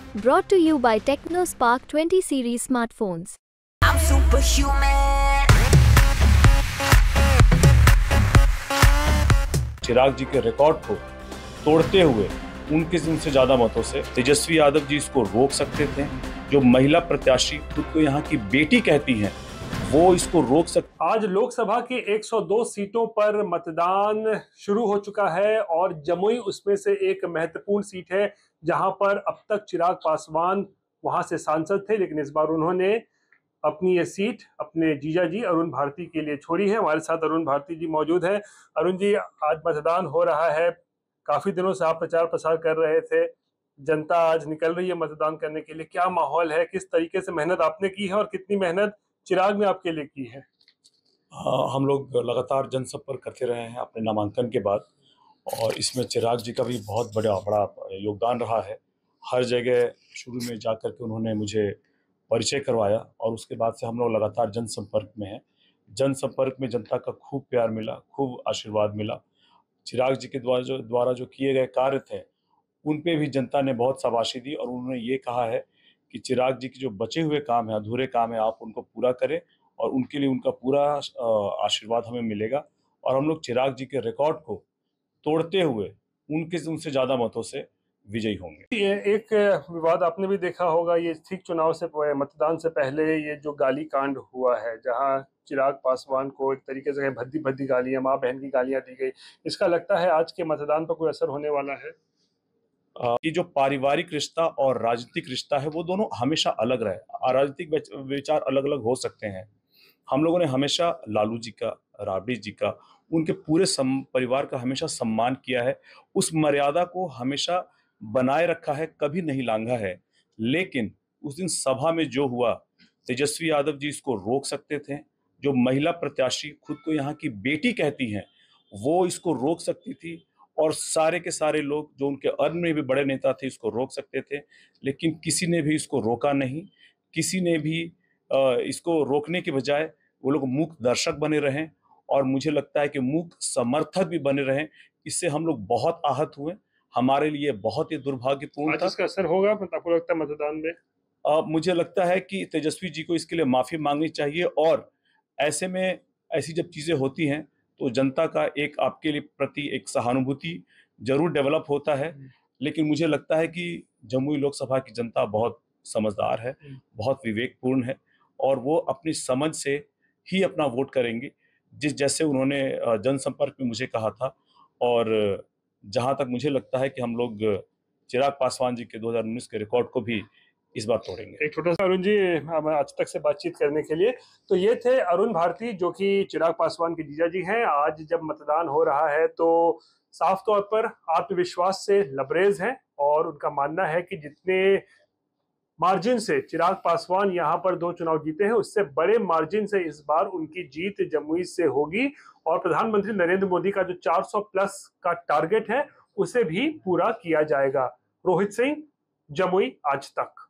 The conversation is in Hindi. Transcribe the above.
Brought to you by TechnoSpark 20 series smartphones. I'm superhuman. चिराग जी के रिकॉर्ड को तोड़ते हुए उनके से ज्यादा मतों से तेजस्वी यादव जी इसको रोक सकते थे। जो महिला प्रत्याशी खुद को यहाँ की बेटी कहती हैं वो इसको रोक सकते। आज लोकसभा की 102 सीटों पर मतदान शुरू हो चुका है और जमुई उसमें से एक महत्वपूर्ण सीट है जहां पर अब तक चिराग पासवान वहां से सांसद थे, लेकिन इस बार उन्होंने अपनी ये सीट अपने जीजा जी अरुण भारती के लिए छोड़ी है। हमारे साथ अरुण भारती जी मौजूद हैं। अरुण जी, आज मतदान हो रहा है, काफी दिनों से आप प्रचार प्रसार कर रहे थे, जनता आज निकल रही है मतदान करने के लिए, क्या माहौल है, किस तरीके से मेहनत आपने की है और कितनी मेहनत चिराग में आपके लिए की है? हम लोग लगातार जनसंपर्क करते रहे हैं अपने नामांकन के बाद, और इसमें चिराग जी का भी बहुत बड़ा योगदान रहा है। हर जगह शुरू में जाकर के उन्होंने मुझे परिचय करवाया और उसके बाद से हम लोग लगातार जनसंपर्क में हैं। जनसंपर्क में जनता का खूब प्यार मिला, खूब आशीर्वाद मिला। चिराग जी के द्वारा जो किए गए कार्य थे उन पे भी जनता ने बहुत शाबाशी दी और उन्होंने ये कहा है कि चिराग जी के जो बचे हुए काम है, अधूरे काम है, आप उनको पूरा करें और उनके लिए उनका पूरा आशीर्वाद हमें मिलेगा और हम लोग चिराग जी के रिकॉर्ड को तोड़ते हुए उनसे ज़्यादा मतों से विजयी होंगे। ये एक विवाद आपने भी देखा होगा, ये ठीक चुनाव से मतदान से पहले ये जो गाली कांड हुआ है, जहां चिराग पासवान को एक तरीके से भद्दी भद्दी गालियां, माँ बहन की गालियां दी गई, इसका लगता है आज के मतदान पर कोई असर होने वाला है? कि जो पारिवारिक रिश्ता और राजनीतिक रिश्ता है वो दोनों हमेशा अलग रहे। राजनीतिक विचार अलग अलग हो सकते हैं। हम लोगों ने हमेशा लालू जी का, राबड़ी जी का, उनके पूरे परिवार का हमेशा सम्मान किया है, उस मर्यादा को हमेशा बनाए रखा है, कभी नहीं लांघा है। लेकिन उस दिन सभा में जो हुआ, तेजस्वी यादव जी इसको रोक सकते थे। जो महिला प्रत्याशी खुद को यहाँ की बेटी कहती हैं वो इसको रोक सकती थी और सारे के सारे लोग जो उनके अर्न में भी बड़े नेता थे इसको रोक सकते थे, लेकिन किसी ने भी इसको रोका नहीं। किसी ने भी इसको रोकने के बजाय वो लोग मूक दर्शक बने रहें और मुझे लगता है कि मूक समर्थक भी बने रहें। इससे हम लोग बहुत आहत हुए, हमारे लिए बहुत ही दुर्भाग्यपूर्ण था। इसका असर होगा आपको लगता है मतदान में? मुझे लगता है कि तेजस्वी जी को इसके लिए माफी मांगनी चाहिए और ऐसे में ऐसी जब चीजें होती हैं तो जनता का एक आपके लिए प्रति एक सहानुभूति जरूर डेवलप होता है। लेकिन मुझे लगता है कि जमुई लोकसभा की जनता बहुत समझदार है, बहुत विवेकपूर्ण है और वो अपनी समझ से ही अपना वोट करेंगे, जैसे उन्होंने जनसंपर्क में मुझे कहा था। और जहां तक मुझे लगता है कि हम लोग चिराग पासवान जी के 2019 के रिकॉर्ड को भी इस बार तोड़ेंगे। एक छोटा सा अरुण जी, आज तक से बातचीत करने के लिए। तो ये थे अरुण भारती, जो कि चिराग पासवान के जीजा जी हैं। आज जब मतदान हो रहा है तो साफ तौर पर आत्मविश्वास से लबरेज हैं और उनका मानना है कि जितने मार्जिन से चिराग पासवान यहाँ पर 2 चुनाव जीते हैं, उससे बड़े मार्जिन से इस बार उनकी जीत जमुई से होगी और प्रधानमंत्री नरेंद्र मोदी का जो 400 प्लस का टारगेट है उसे भी पूरा किया जाएगा। रोहित सिंह, जमुई आज तक।